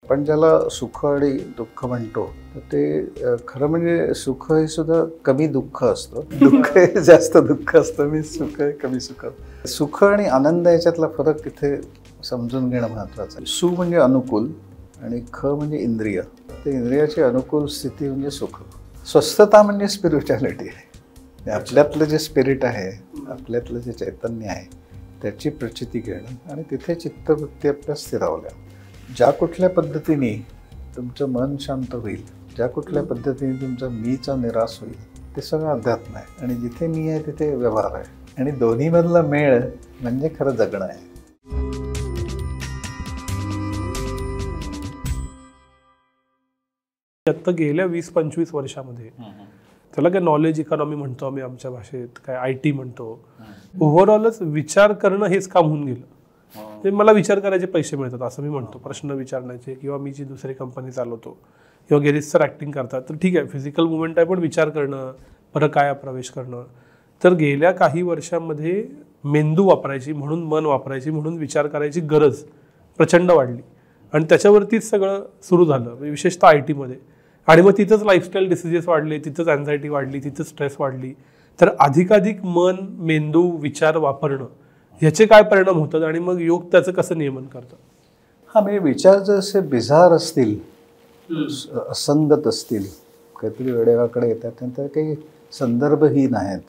पण ज्याला सुख आणि दुःख म्हणतो तर ते खरं म्हणजे सुख हे सुद्धा कमी दुःख असतं, दुःख हे जास्त दुःख असतं. मी सुख आहे कमी सुख. सुख आणि आनंद याच्यातला फरक इथे समजून घेणं महत्त्वाचं आहे. सु म्हणजे अनुकूल आणि ख म्हणजे इंद्रिय. ते इंद्रियाची अनुकूल स्थिती म्हणजे सुख. स्वस्थता म्हणजे स्पिरिच्युअलिटी आहे. आपल्यातलं जे स्पिरिट आहे, आपल्यातलं जे चैतन्य आहे त्याची प्रचिती घेणं आणि तिथे चित्तवृत्ती आपल्या स्थिरावल्या. ज्या कुठल्या पद्धतीने तुमचं मन शांत होईल, ज्या कुठल्या पद्धतीने तुमचा मीचा निराश होईल, ते सगळं अध्यात्म आहे. आणि जिथे मी आहे तिथे व्यवहार आहे. आणि दोन्हीमधला मेळ म्हणजे खरं जगणं आहे. आता गेल्या 20-25 वर्षामध्ये त्याला काय नॉलेज इकॉनॉमी म्हणतो आम्ही आमच्या भाषेत, काय IT म्हणतो, ओव्हरऑलच विचार करणं हेच काम होऊन गेलं. ते मला विचार करायचे पैसे मिळतात असं मी म्हणतो, प्रश्न विचारण्याचे, किंवा मी जी दुसरी कंपनी चालवतो किंवा गेरीज सर ॲक्टिंग करतात तर ठीक आहे फिजिकल मुवमेंट आहे, पण विचार करणं, परकाया प्रवेश करणं. तर गेल्या काही वर्षांमध्ये मेंदू वापरायची म्हणून, मन वापरायची म्हणून विचार करायची गरज प्रचंड वाढली आणि त्याच्यावरतीच सगळं सुरू झालं, विशेषतः IT मध्ये. आणि मग तिथंच लाईफस्टाईल डिसिजेस वाढले, तिथंच अँझायटी वाढली, तिथंच स्ट्रेस वाढली. तर अधिकाधिक मन, मेंदू, विचार वापरणं ह्याचे काय परिणाम होतात आणि मग योग त्याचं कसं नियमन करतं? हा, म्हणजे विचार जसे बिझार असतील, असंगत असतील, काहीतरी वेडेवाकडे येतात, त्यांना काही संदर्भहीन आहेत,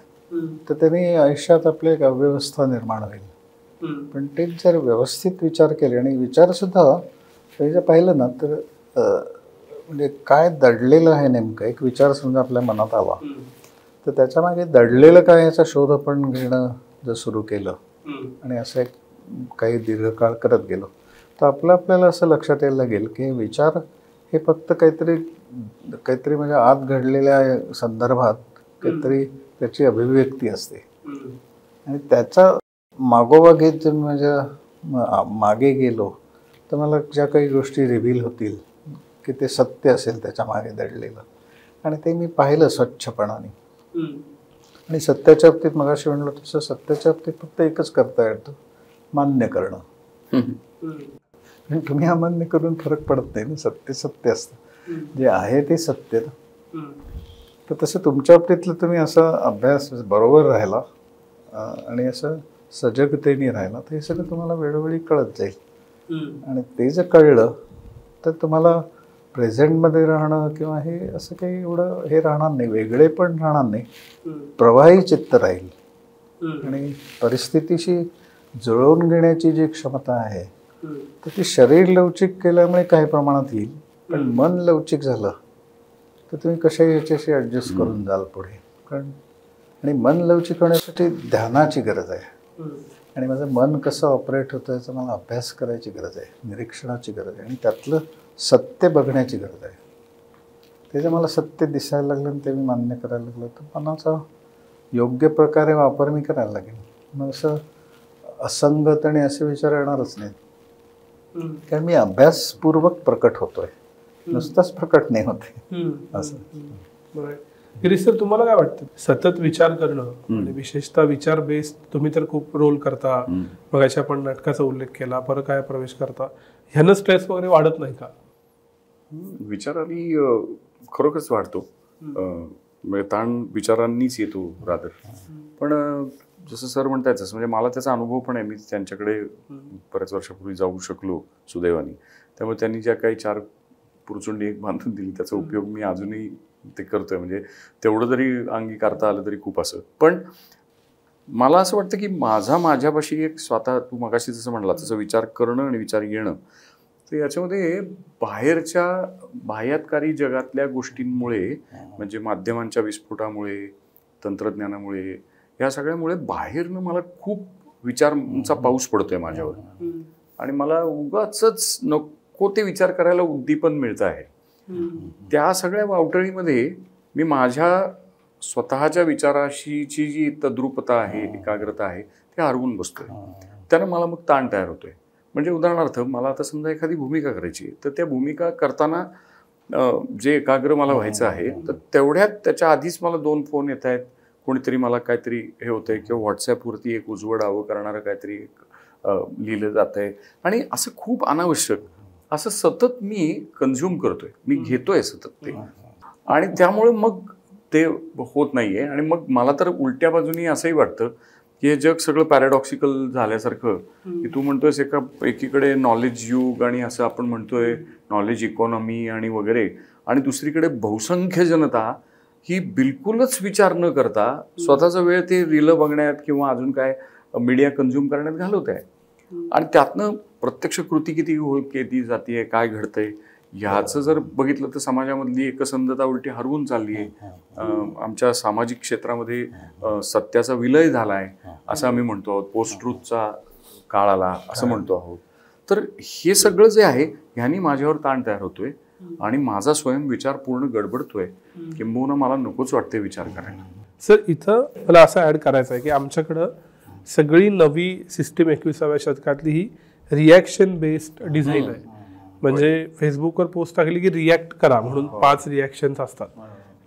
तर त्यांनी आयुष्यात आपल्या एक अव्यवस्था निर्माण होईल. पण तेच जर व्यवस्थित विचार केले आणि विचारसुद्धा त्याचं पाहिलं ना तर म्हणजे काय दडलेलं आहे नेमकं. एक विचार समजा आपल्या मनात आला तर त्याच्यामागे दडलेलं काय याचा शोध आपण घेणं जर सुरू केलं आणि असं एक काही दीर्घकाळ करत गेलो तर आपल्याला असं लक्षात यायला लागेल की विचार हे फक्त काहीतरी म्हणजे आत घडलेल्या संदर्भात काहीतरी त्याची अभिव्यक्ती असते. आणि त्याचा मागोवा घेत जर माझ्या मागे गेलो तर मला ज्या काही गोष्टी रिव्हील होतील की ते सत्य असेल त्याच्या मागे दडलेलं, आणि ते मी पाहिलं स्वच्छपणाने. आणि सत्याच्या बाबतीत मगाशी म्हणलं तसं सत्याच्या बाबतीत फक्त एकच करता येतं, मान्य करणं. आणि तुम्ही अमान्य करून फरक पडत नाही ना. सत्य सत्य असतं, जे आहे ते सत्य. तर तसं तुमच्या बाबतीतलं तुम्ही असा अभ्यास बरोबर राहिला आणि असं सजगतेने राहिला तर हे सगळं तुम्हाला वेळोवेळी कळत जाईल. आणि ते जर कळलं तर तुम्हाला प्रेझेंटमध्ये राहणं किंवा हे असं काही एवढं हे राहणार नाही, वेगळे पण राहणार नाही, प्रवाही चित्त राहील. आणि परिस्थितीशी जुळवून घेण्याची जी क्षमता आहे तर ती शरीर लवचिक केल्यामुळे काही प्रमाणात येईल, पण मन लवचिक झालं तर तुम्ही कशाही याच्याशी ॲडजस्ट करून जाल पुढे. आणि मन लवचिक होण्यासाठी ध्यानाची गरज आहे. आणि माझं मन कसं ऑपरेट होतं याचा मला अभ्यास करायची गरज आहे, निरीक्षणाची गरज आहे, आणि त्यातलं सत्य बघण्याची गरज आहे. त्याचं मला सत्य दिसायला लागलं आणि ते मी मान्य करायला लागलं तर मनाचा योग्य प्रकारे वापर मी करायला लागेल. मग असं असंगत आणि असे विचार येणारच नाहीत, कारण मी अभ्यासपूर्वक प्रकट होतोय, नुसताच प्रकट नाही होते असं. गिरीश सर, तुम्हाला काय वाटतं सतत विचार करणं आणि विशेषतः विचार बेस्ड तुम्ही तर खूप रोल करता, मगाशी आपण नाटकाचा उल्लेख केला, परकाया प्रवेश करता, ह्यानं स्ट्रेस वगैरे वाढत नाही का? विचारांनी खरोखरच वाढतो, म्हणजे ताण विचारांनीच येतो रादर. पण जसं सर म्हणतायत तसं म्हणजे मला त्याचा अनुभव पण आहे. मी त्यांच्याकडे बऱ्याच वर्षापूर्वी जाऊ शकलो सुदैवाने, त्यामुळे त्यांनी ज्या काही 4 पुरचुंडी एक बांधून दिली त्याचा उपयोग मी अजूनही ते करतोय. म्हणजे तेवढं जरी अंगीकारता आलं तरी खूप असं. पण मला असं वाटतं की माझ्यापाशी एक स्वतः, तू मगाशी जसं म्हणला तसं विचार करणं आणि विचार येणं, तर याच्यामध्ये बाह्यातकारी जगातल्या गोष्टींमुळे, म्हणजे माध्यमांच्या विस्फोटामुळे, तंत्रज्ञानामुळे, ह्या सगळ्यामुळे बाहेरनं मला खूप विचारांचा पाऊस पडतोय माझ्यावर. आणि मला उगाचच नको ते विचार करायला उद्दीपन मिळतं आहे. त्या सगळ्या वावटळीमध्ये मी माझ्या स्वतःच्या विचाराशीची जी तद्रुपता आहे, एकाग्रता आहे, ते हरवून बसतोय. त्यानं मला मग ताण तयार होतोय. म्हणजे उदाहरणार्थ मला आता समजा एखादी भूमिका करायची, तर त्या भूमिका करताना जे एकाग्र मला व्हायचं आहे तर तेवढ्यात त्याच्या आधीच मला 2 फोन येत आहेत, कोणीतरी मला काहीतरी हे होतंय, किंवा व्हॉट्सॲपवरती एक उजवडावं करणारं काहीतरी लिहिलं जात आहे, आणि असं खूप अनावश्यक. असं सतत मी कन्झ्युम करतोय, मी घेतोय सतत ते, आणि त्यामुळे मग ते होत नाहीये. आणि मग मला तर उलट्या बाजूनी असंही वाटतं की हे जग सगळं पॅराडॉक्सिकल झाल्यासारखं, की तू म्हणतोयस एकीकडे नॉलेज युग आणि असं आपण म्हणतोय नॉलेज इकॉनॉमी आणि वगैरे, आणि दुसरीकडे बहुसंख्य जनता ही बिलकुलच विचार न करता स्वतःचा वेळ ते रीलं बघण्यात किंवा अजून काय मीडिया कन्झ्युम करण्यात घालवत आहे. आणि त्यातनं प्रत्यक्ष कृती किती केली जाते, काय घडतंय ह्याचं जर बघितलं तर समाजामधली एकसंधता उलटी हरवून चालली आहे. आमच्या सामाजिक क्षेत्रामध्ये सत्याचा विलय झालाय असं आम्ही म्हणतो आहोत. पोस्ट ट्रूथचा काळ आला असं म्हणतो आहोत. तर हे सगळं जे आहे ह्यानी माझ्यावर ताण तयार होतोय आणि माझा स्वयंविचार पूर्ण गडबडतोय, किंबहुना मला नकोच वाटते विचार करायला. सर इथं मला असं ऍड करायचं आहे की आमच्याकडं सगळी नवी सिस्टीम 21व्या शतकातली ही रिॲक्शन बेस्ड डिझाईन आहे. म्हणजे फेसबुकवर पोस्ट टाकली की रिॲक्ट करा म्हणून 5 रिॲक्शन्स असतात,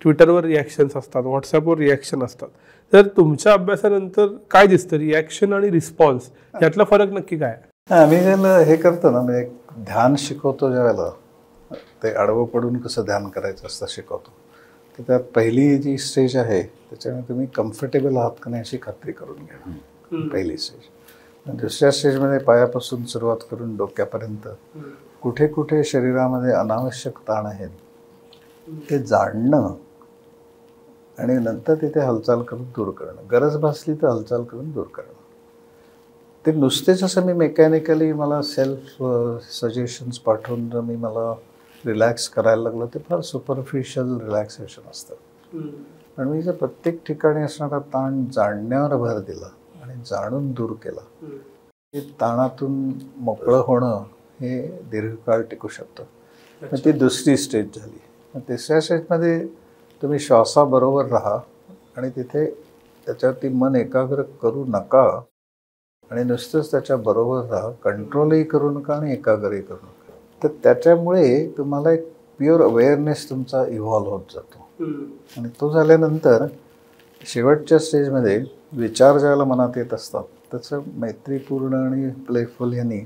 ट्विटरवर रिॲक्शन्स असतात, व्हॉट्सअपवर रिॲक्शन असतात. तर तुमच्या अभ्यासानंतर काय दिसतं, रिॲक्शन आणि रिस्पॉन्स यातला फरक नक्की काय? आम्ही ज्याला हे करतो ना, म्हणजे ध्यान शिकवतो ज्या वेळेला, ते आडवं पडून कसं ध्यान करायचं असतं शिकवतो. तर त्यात पहिली जी स्टेज आहे त्याच्यामुळे तुम्ही कम्फर्टेबल आहात का नाही अशी खात्री करून घ्या, पहिली स्टेज. दुसऱ्या स्टेजमध्ये पायापासून सुरुवात करून डोक्यापर्यंत कुठे कुठे शरीरामध्ये अनावश्यक ताण आहेत ते जाणणं आणि नंतर तिथे हालचाल करून दूर करणं. गरज भासली तर हालचाल करून दूर करणं. ते नुसतेच असं मी मेकॅनिकली मला सेल्फ सजेशन्स पाठवून जर मी मला रिलॅक्स करायला लागलं ते फार सुपरफिशियल रिलॅक्सेशन असतं. पण मी जर प्रत्येक ठिकाणी असणारा ताण जाणण्यावर भर दिला आणि जाणून दूर केला, ते ताणातून मोकळं होणं हे दीर्घकाळ टिकू शकतं. मग ती दुसरी स्टेज झाली. मग तिसऱ्या स्टेजमध्ये तुम्ही श्वासाबरोबर राहा आणि तिथे त्याच्यावरती मन एकाग्र करू नका आणि नुसतंच त्याच्याबरोबर राहा. कंट्रोलही करू नका आणि एकाग्रही करू नका. तर त्याच्यामुळे तुम्हाला एक प्युअर अवेअरनेस तुमचा इव्हॉल्व्ह होत जातो. आणि तो झाल्यानंतर शेवटच्या स्टेजमध्ये विचार ज्याला मनात येत असतात त्याचं मैत्रीपूर्ण आणि प्लेफुल ह्यांनी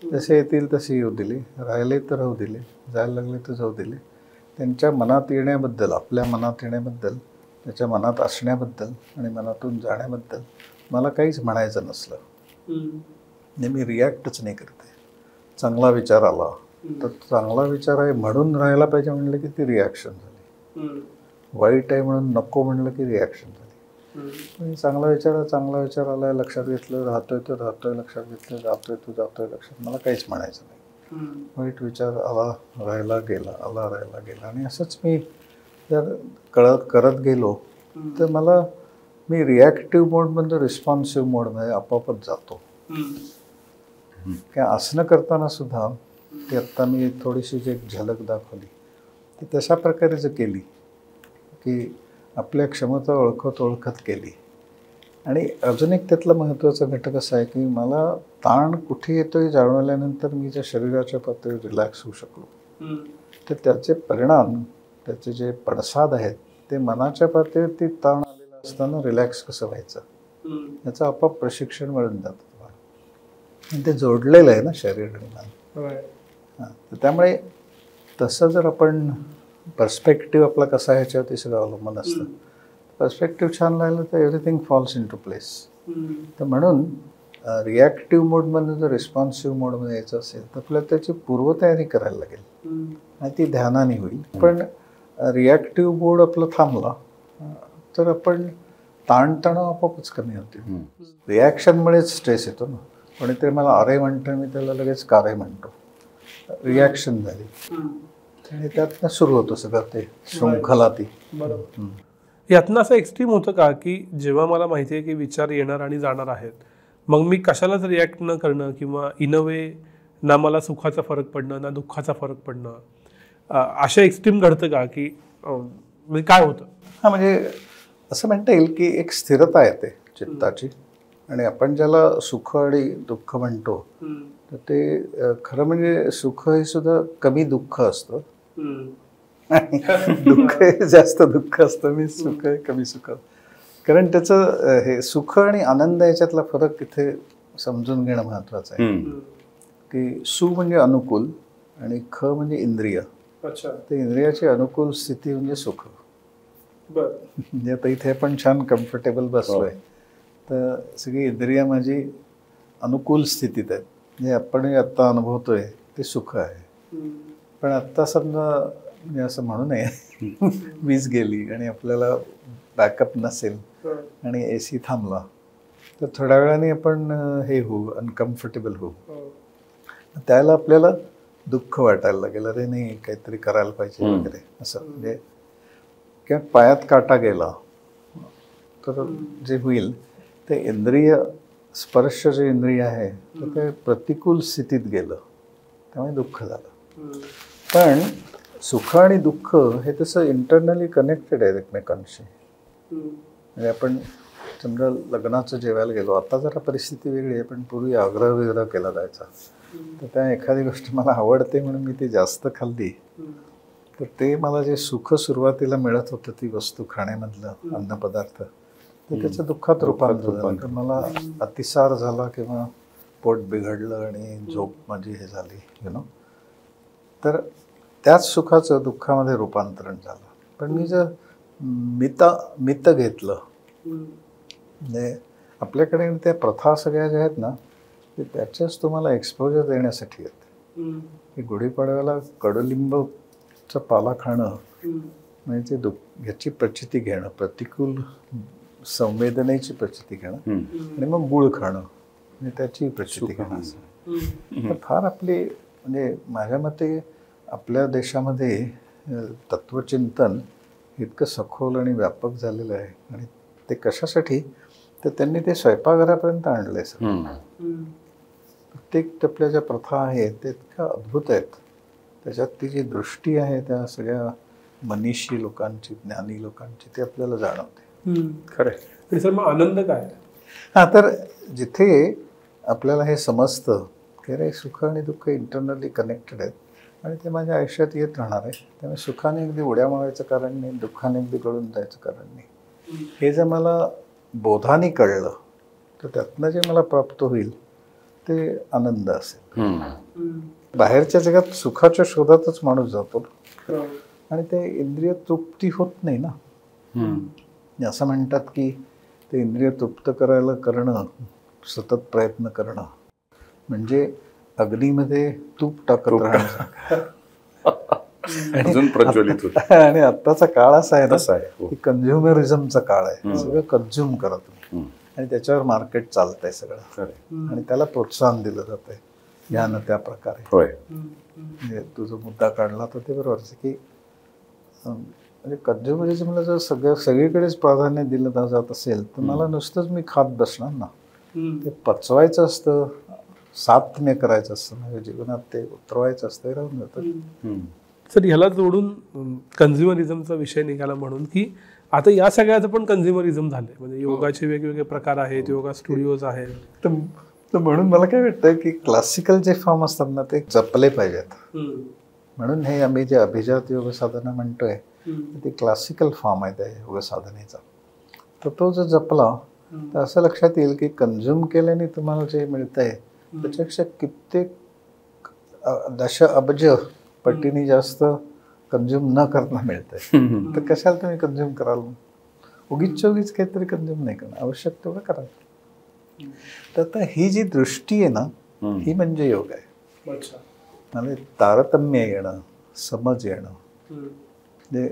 जसे येतील तसे येऊ दिले, राहिले तर राहू दिले, जायला लागले तर जाऊ दिले. त्यांच्या मनात येण्याबद्दल, आपल्या मनात येण्याबद्दल, त्याच्या मनात असण्याबद्दल आणि मनातून जाण्याबद्दल मला काहीच म्हणायचं नसलं. मी रिॲक्टच नाही करते. चांगला विचार आला तर चांगला विचार आहे म्हणून राहायला पाहिजे म्हणलं की ती रिॲक्शन झाली. वाईट आहे म्हणून नको म्हणलं की रिॲक्शन झाली. चांगला विचार आला, लक्षात घेतलं, राहतोय तो राहतोय, लक्षात घेतलं, जातोय तो जातोय लक्षात, मला काहीच म्हणायचं नाही. वाईट विचार आला, राहायला गेला, आला, राहायला गेला. आणि असंच मी जर करत गेलो तर मी रिॲक्टिव्ह मोडमधून रिस्पॉन्सिव्ह मोडमध्ये आपोआपच जातो. काय आसनं करताना सुद्धा ती आत्ता मी थोडीशी जी झलक दाखवली ती तशा प्रकारे जर केली की आपल्या क्षमता ओळखत केली. आणि अजून एक त्यातला महत्त्वाचा घटक असा आहे की मला ताण कुठे येतोय जाणवल्यानंतर मी ज्या शरीराच्या पातळीवर रिलॅक्स होऊ शकलो तर त्याचे परिणाम, त्याचे जे पडसाद आहेत ते मनाच्या पातळीवरती ताण आलेला असताना रिलॅक्स कसं व्हायचं याचं आपोआप प्रशिक्षण मिळून जातं. आणि ते जोडलेलं आहे ना शरीर आणि मन. तर त्यामुळे तसं जर आपण पर्स्पेक्टिव्ह आपला कसा ह्याच्यावरती सगळं अवलंबून असतं. पर्स्पेक्टिव्ह छान राहिलं तर everything falls into place. तर म्हणून रिॲक्टिव्ह मोडमधून जर रिस्पॉन्सिव्ह मोडमध्ये यायचं असेल तर आपल्याला त्याची पूर्वतयारी करायला लागेल आणि ती ध्यानाने होईल. पण रिॲक्टिव्ह मोड आपला थांबला तर आपण ताणतणाव आपोआपच कमी होते. रिॲक्शनमुळेच स्ट्रेस येतो ना. कोणीतरी मला अरे म्हणतं, मी त्याला लगेच कारे म्हणतो. रिॲक्शन झाली आणि त्यातनं सुरू होतं सगळं ते शृंखला ती. बरोबर. यातनं असं एक्स्ट्रीम होतं का की जेव्हा मला माहिती आहे की विचार येणार आणि जाणार आहेत मग मी कशालाच रिॲक्ट न करणं किंवा इन अ वे ना मला सुखाचा फरक पडणं ना दुःखाचा फरक पडणं, अशा एक्स्ट्रीम घडतं का की म्हणजे काय होतं? म्हणजे असं म्हणता येईल की एक स्थिरता येते चित्ताची. आणि आपण ज्याला सुख आणि दुःख म्हणतो तर ते खरं म्हणजे सुख हे सुद्धा कमी दुःख असतं आणि दुःख हे जास्त दुःख असतं. मी सुख आहे कमी सुख. कारण त्याचं हे सुख आणि आनंद याच्यातला फरक इथे समजून घेणं महत्त्वाचं आहे. की सु म्हणजे अनुकूल आणि ख म्हणजे इंद्रिय. अच्छा. तर इंद्रियाची अनुकूल स्थिती म्हणजे सुख. म्हणजे आता इथे आपण छान कम्फर्टेबल बसलोय, तर सगळी इंद्रिया माझी अनुकूल स्थितीत आहेत. म्हणजे आपण आत्ता अनुभवतोय ते सुख आहे. पण आत्ता समजा मी असं म्हणू नये वीज गेली आणि आपल्याला बॅकअप नसेल आणि AC थांबला, तर थोड्या वेळाने आपण हे होऊ, अनकम्फर्टेबल होऊ. त्याला आपल्याला दुःख वाटायला लागेल, अरे नाही काहीतरी करायला पाहिजे वगैरे असं. म्हणजे किंवा पायात काटा गेला तर जे होईल ते इंद्रिय, स्पर्श जे इंद्रिय आहे तर ते प्रतिकूल स्थितीत गेलं, त्यामुळे दुःख झालं. पण सुख आणि दुःख हे तसं इंटरनली कनेक्टेड आहे एकमेकांशी. म्हणजे आपण समजा लग्नाचं जेवायला गेलो, आता जरा परिस्थिती वेगळी आहे, पण पूर्वी आग्रह विग्रह केला जायचा. तर त्या एखादी गोष्ट मला आवडते म्हणून मी ती जास्त खाल्ली, तर ते मला जे सुख सुरुवातीला मिळत होतं ती वस्तू खाण्यामधलं अन्नपदार्थ, तर त्याचं दुःखात रूपांतर झालं. तर मला अतिसार झाला किंवा पोट बिघडलं आणि झोप माझी हे झाली, तर त्याच सुखाचं दुःखामध्ये रूपांतरण झालं. पण मी जर मित घेतलं, म्हणजे आपल्याकडे त्या प्रथा सगळ्या ज्या आहेत ना, ते त्याच्याच तुम्हाला एक्सपोजर देण्यासाठी आहेत. की गुढीपाडव्याला कडुलिंबचा पाला खाणं म्हणजे ते ह्याची प्रचिती घेणं, प्रतिकूल संवेदनेची प्रचिती घेणं, आणि मग गुळ खाणं म्हणजे त्याची प्रचिती घेणं. तर फार आपली म्हणजे माझ्या मते आपल्या देशामध्ये तत्वचिंतन इतकं सखोल आणि व्यापक झालेलं आहे. आणि ते कशासाठी, तर त्यांनी ते स्वयंपाकघरापर्यंत आणलंय सगळं. प्रत्येक आपल्या ज्या प्रथा आहेत ते इतक्या अद्भुत आहेत. त्याच्यात ती जी दृष्टी आहे त्या सगळ्या मनीषी लोकांची, ज्ञानी लोकांची, ती आपल्याला जाणवते. खरं आहे. सर मग आनंद काय? हां, तर जिथे आपल्याला हे समजतं की रे सुख आणि दुःख इंटरनली कनेक्टेड आहेत आणि ते माझ्या आयुष्यात येत राहणार आहे, त्यामुळे सुखाने अगदी उड्या मारायचं कारण नाही, दुःखाने अगदी गळून जायचं कारण नाही. हे जर मला बोधाने कळलं तर त्यातनं जे मला प्राप्त होईल ते आनंद असेल. बाहेरच्या जगात सुखाच्या शोधातच माणूस जातो आणि ते इंद्रिय तृप्ती होत नाही ना. असं म्हणतात की ते इंद्रिय तृप्त करणं, सतत प्रयत्न करणं म्हणजे अग्नीमध्ये तूप टाकत राहणं. अजून प्रज्वलित होत. आणि आत्ताचा काळ असा आहे ना की कन्झ्युमरिझमचा काळ आहे. सगळं कन्झ्युम करा तुम्ही आणि त्याच्यावर मार्केट चालतंय सगळं, आणि त्याला प्रोत्साहन दिलं जातंय ह्या ना त्या प्रकारे. म्हणजे तुझा मुद्दा काढला तर ते बरोबर आहे की म्हणजे कन्झ्युमरिझमला जर सगळीकडेच प्राधान्य दिलं जात असेल तर मला नुसतंच मी खात बसणार ना. ते पचवायचं असतं, साध्य करायचं असतं, म्हणजे जीवनात ते उतरवायचं असतं, हे राहून जातं. सर ह्याला जोडून कन्झ्युमरिझमचा विषय निघाला म्हणून की आता या सगळ्याचं पण कन्झ्युमरिझम झालंय. म्हणजे योगाचे वेगवेगळे प्रकार आहेत, योगा स्टुडिओज आहेत. तर म्हणून मला काय वाटतं की क्लासिकल जे फॉर्म असतात ना ते जपले पाहिजेत. म्हणून हे आम्ही जे अभिजात योग साधना म्हणतोय ते क्लासिकल फॉर्म आहे त्या योग साधनेचा. तर तो जर जपला तर असं लक्षात येईल की कन्झ्युम केल्याने तुम्हाला जे मिळतंय त्याच्यापेक्षा कित्येक दश अब्ज पटीने जास्त कन्झ्युम न करणं मिळतंय. तर कशाला तुम्ही कन्झ्युम कराल? उगीच काहीतरी कन्झ्युम नाही करणं, आवश्यक तेवढं कराल. तर आता ही जी दृष्टी आहे ना ही म्हणजे योग आहे. म्हणजे तारतम्य येणं, समज येणं, म्हणजे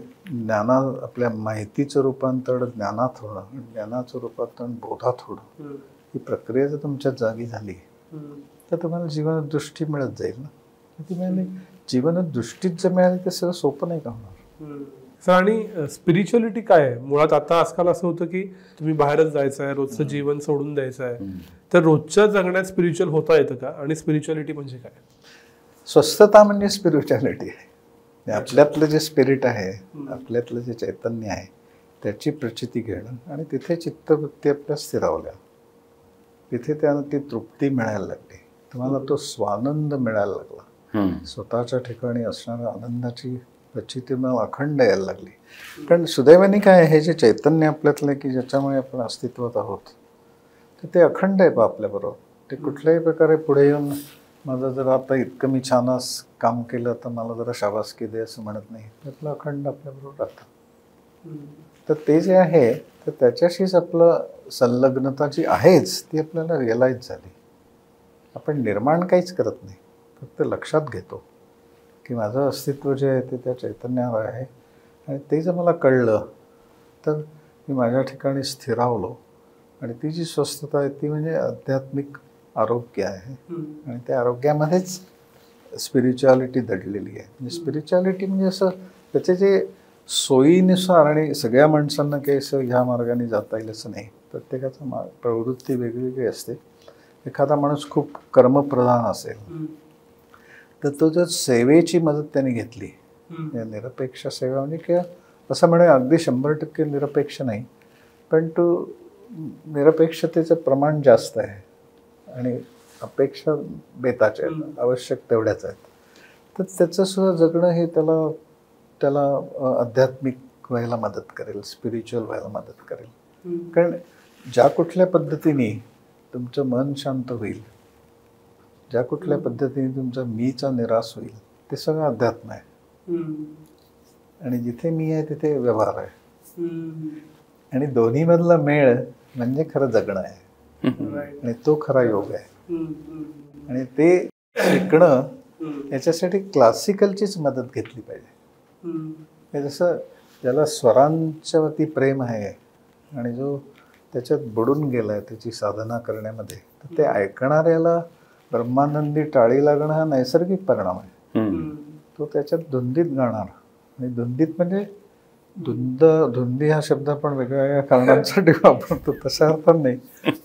आपल्या माहितीचं रूपांतरण ज्ञानात होणं, ज्ञानाचं रूपांतरण बोधात होणं, ही प्रक्रिया जर तुमच्या जागी झाली तर तुम्हाला जीवनदृष्टी मिळत जाईल ना. ती मिळाली जीवनदृष्टीत जर मिळाली तर सगळं सोपं नाही का होणार. सर आणि स्पिरिच्युअलिटी काय आहे मुळात? आता आजकाल असं होतं की तुम्ही बाहेरच जायचं आहे, रोजचं जीवन सोडून द्यायचं आहे, तर रोजच्या जगण्यात स्पिरिच्युअल होता येतं का? आणि स्पिरिच्युअलिटी म्हणजे काय? स्वस्थता म्हणजे स्पिरिच्युअलिटी आहे. आपल्यातलं जे स्पिरिट आहे, आपल्यातलं जे चैतन्य आहे त्याची प्रचिती घेणं आणि तिथे चित्तवृत्ती आपल्या स्थिरावल्या, तिथे त्यानं ती तृप्ती मिळायला लागली, तुम्हाला तो स्वानंद मिळायला लागला, स्वतःच्या ठिकाणी असणाऱ्या आनंदाची प्रचिती मला अखंड यायला लागली. कारण सुदैवाने काय हे जे चैतन्य आपल्यातलं की ज्याच्यामुळे आपण अस्तित्वात आहोत तर ते अखंड आहे आपल्याबरोबर. ते कुठल्याही प्रकारे पुढे येऊन माझं जर आता इतकं मी छान काम केलं तर मला जरा शाबासकी दे असं म्हणत नाही. त्यातलं अखंड आपल्याबरोबर राहतं. तर ते जे आहे तर त्याच्याशीच आपलं संलग्नता जी आहेच ती आपल्याला रिअलाईज झाली. आपण निर्माण काहीच करत नाही, फक्त लक्षात घेतो की माझं अस्तित्व जे आहे ते त्या चैतन्यावर आहे. आणि ते जर मला कळलं तर मी माझ्या ठिकाणी स्थिरावलो. आणि ती जी स्वस्थता आहे ती म्हणजे आध्यात्मिक आरोग्य आहे. आणि त्या आरोग्यामध्येच स्पिरिच्युअलिटी दडलेली आहे. म्हणजे स्पिरिच्युअलिटी म्हणजे असं त्याचे जे सोयीनुसार, आणि सगळ्या माणसांना काही असं ह्या मार्गाने जाता येईल असं नाही. प्रत्येकाचा प्रवृत्ती वेगवेगळी असते. एखादा माणूस खूप कर्मप्रधान असेल तर तो जर सेवेची मदत त्याने घेतली, निरपेक्ष सेवा म्हणजे किंवा असं म्हणे अगदी 100% निरपेक्ष नाही, पण तो निरपेक्षतेचं प्रमाण जास्त आहे आणि अपेक्षा बेताच्या आहेत, आवश्यक तेवढ्याच आहेत. तर त्याचं सुद्धा जगणं हे त्याला आध्यात्मिक व्हायला मदत करेल, स्पिरिच्युअल व्हायला मदत करेल. कारण ज्या कुठल्या पद्धतीने तुमचं मन शांत होईल, ज्या कुठल्या पद्धतीने तुमचा मीचा निराश होईल, ते सगळं अध्यात्म आहे. आणि जिथे मी आहे तिथे व्यवहार आहे. आणि दोन्हीमधला मेळ म्हणजे खरं जगणं आहे. आणि तो खरा योग आहे. आणि ते शिकणं याच्यासाठी क्लासिकलचीच मदत घेतली पाहिजे. जसं ज्याला स्वरांच्या वरती प्रेम आहे आणि जो त्याच्यात बुडून गेलाय त्याची साधना करण्यामध्ये, तर ते ऐकणाऱ्याला ब्रह्मानंदी टाळी लागणं हा नैसर्गिक परिणाम आहे. तो त्याच्यात धुंदीत गाणार. आणि धुंदीत म्हणजे धुंदी हा शब्द आपण वेगवेगळ्या कारणांसाठी वापरतो, तशा अर्थात नाही.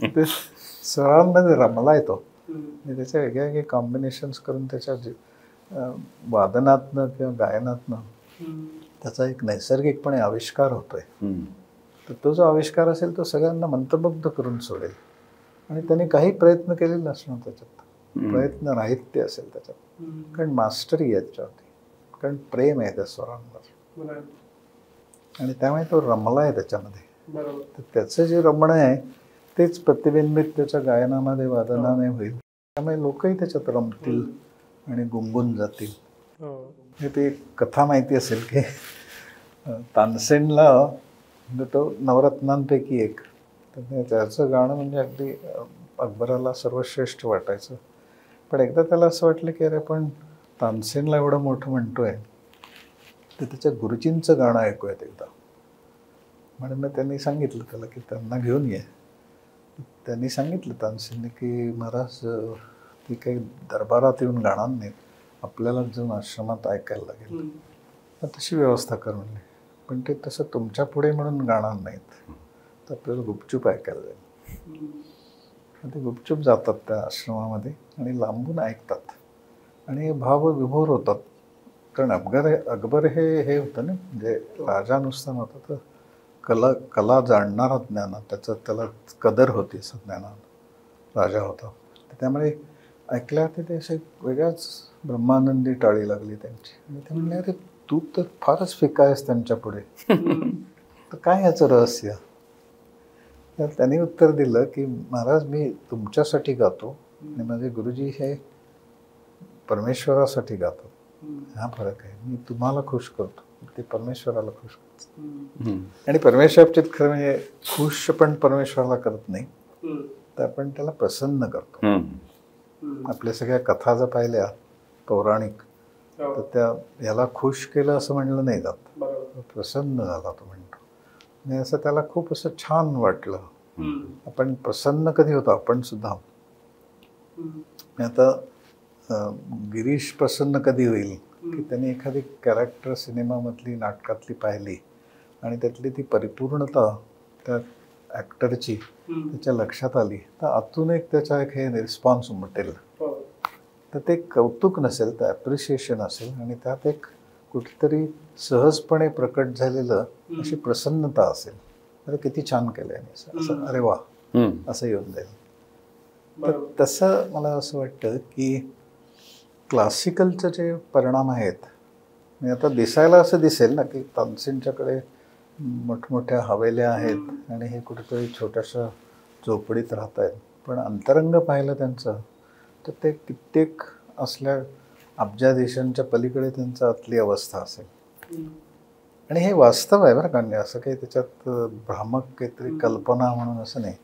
ते स्वरांमध्ये रमला येतो. आणि त्याच्या वेगळ्या कॉम्बिनेशन्स करून त्याच्या वादनातनं किंवा गायनातनं त्याचा एक नैसर्गिकपणे आविष्कार होतोय. तर तो जो आविष्कार असेल तो सगळ्यांना मंत्रमुग्ध करून सोडेल. आणि त्याने काही प्रयत्न केलेले नसणार त्याच्यात, प्रयत्न राहित्य असेल त्याच्यात. कारण मास्टरी आहे त्याच्यावरती, कारण प्रेम आहे त्या स्वरांवर. आणि त्यामुळे तो रमला आहे त्याच्यामध्ये. तर त्याचं जे रमणं आहे तेच प्रतिबिंबित त्याच्या गायनामध्ये वादनाने होईल. त्यामुळे लोकही त्याच्यात रमतील आणि गुंगून जातील. ती कथा माहिती असेल की तानसेनला तो नवरत्नांपैकी एक, तर त्याचं गाणं म्हणजे अगदी अकबराला सर्वश्रेष्ठ वाटायचं. पण एकदा त्याला असं वाटलं की अरे पण तानसेनला एवढं मोठं म्हणतोय तर त्याच्या गुरुजींचं गाणं ऐकूयात एकदा. म्हणून मग त्यांनी सांगितलं त्याला की त्यांना घेऊन ये. त्यांनी सांगितलं तानसेनने की महाराज ती काही दरबारात येऊन गाणार नाहीत, आपल्याला जाऊन आश्रमात ऐकायला लागेल. तर तशी व्यवस्था करून नाही, पण ते तसं तुमच्या पुढे म्हणून गाणार नाहीत, तर आपल्याला गुपचूप ऐकायला जाईल. ते गुपचूप जातात त्या आश्रमामध्ये आणि लांबून ऐकतात आणि भाव विभोर होतात. कारण अकबर हे होतं ना, म्हणजे राजा नुसता नव्हता, तर कला जाणणारा ज्ञान, त्याला कदर होती असं ज्ञानात राजा होता. त्यामुळे ऐकल्यावर ते असे वेगळ्याच ब्रह्मानंदी टाळी लागली त्यांची. आणि ते म्हणले अरे तू तर फारच फिका आहेस त्यांच्या पुढे, तर काय ह्याचं रहस्य. तर त्यांनी उत्तर दिलं की महाराज मी तुमच्यासाठी गातो आणि माझे गुरुजी हे परमेश्वरासाठी गातात. हा फरक आहे. मी तुम्हाला खुश करतो, ते परमेश्वराला खुश करतो. आणि परमेश्वराच्या खरं म्हणजे खुश पण परमेश्वराला करत नाही, तर आपण त्याला प्रसन्न करतो. आपल्या सगळ्या कथा जर पाहिल्या पौराणिक, तर त्या याला खुश केलं असं म्हणलं नाही जात, प्रसन्न झाला तो म्हणतो. आणि असं त्याला खूप असं छान वाटलं. आपण प्रसन्न कधी होतो आपण सुद्धा. आता गिरीश प्रसन्न कधी होईल की त्यांनी एखादी कॅरेक्टर सिनेमामधली नाटकातली पाहिली आणि त्यातली ती परिपूर्णता त्या ॲक्टरची त्याच्या लक्षात आली, तर आतून एक त्याचा एक हे रिस्पॉन्स उमटेल. तर ते कौतुक नसेल, तर ॲप्रिशिएशन असेल आणि त्यात एक कुठेतरी सहजपणे प्रकट झालेलं अशी प्रसन्नता असेल. अरे किती छान केलं आहे असं, अरे वा असं येऊन जाईल. तर तसं मला असं वाटतं की क्लासिकलचे जे परिणाम आहेत, म्हणजे आता दिसायला असं दिसेल ना की तानसेनच्याकडे मोठमोठ्या हवेल्या आहेत आणि हे कुठेतरी छोट्याशा झोपडीत राहत आहेत, पण अंतरंग पाहिलं त्यांचं तर ते कित्येक असल्या अब्जा देशांच्या पलीकडे त्यांचा आतली अवस्था असेल. आणि हे वास्तव आहे बरं का, असं काही त्याच्यात भ्रामक काहीतरी कल्पना म्हणून असं नाही.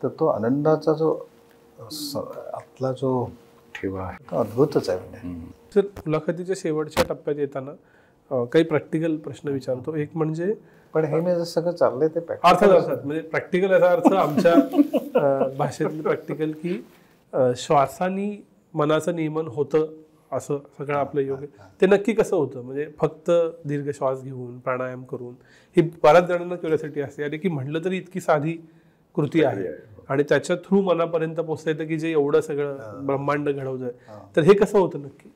तर तो आनंदाचा जो आतला जो ठेवा आहे तो अद्भुतच आहे. म्हणजे सर, मुलाखतीच्या शेवटच्या टप्प्यात येताना काही प्रॅक्टिकल प्रश्न विचारतो. एक म्हणजे, पण हे मी जसं सगळं चाललंय ते अर्थात म्हणजे प्रॅक्टिकल याचा अर्थ आमच्या भाषेतलं प्रॅक्टिकल की श्वासानी मनाचं नियमन होतं असं सगळं आपलं योग आहे. ते नक्की कसं होतं? म्हणजे फक्त दीर्घ श्वास घेऊन प्राणायाम करून, ही बऱ्याच जणांना क्युरिओसिटी असते अरे की म्हटलं तरी इतकी साधी कृती आहे आणि त्याच्या थ्रू मनापर्यंत पोहोचता येतं की जे एवढं सगळं ब्रह्मांड घडवतंय. तर हे कसं होतं नक्की?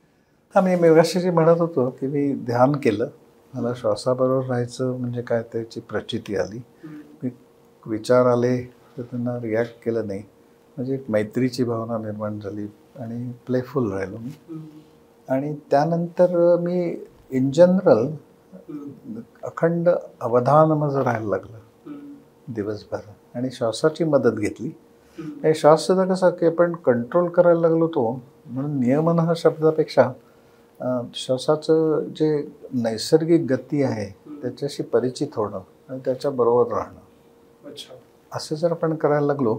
मी मेघाशी म्हणत होतो की मी ध्यान केलं, मला श्वासाबरोबर राहायचं म्हणजे काय त्याची प्रचिती आली, मी विचार आले तर त्यांना रिॲक्ट केलं नाही, म्हणजे एक मैत्रीची भावना निर्माण झाली आणि प्लेफुल राहिलो मी. आणि त्यानंतर मी इन जनरल अखंड अवधान माझं राहायला लागलं दिवसभर आणि श्वासाची मदत घेतली. हे श्वास सुद्धा कसं की आपण कंट्रोल करायला लागलो तो, म्हणून नियमन हा शब्दापेक्षा श्वासाचं जे नैसर्गिक गती आहे त्याच्याशी परिचित होणं आणि त्याच्याबरोबर राहणं असं जर आपण करायला लागलो.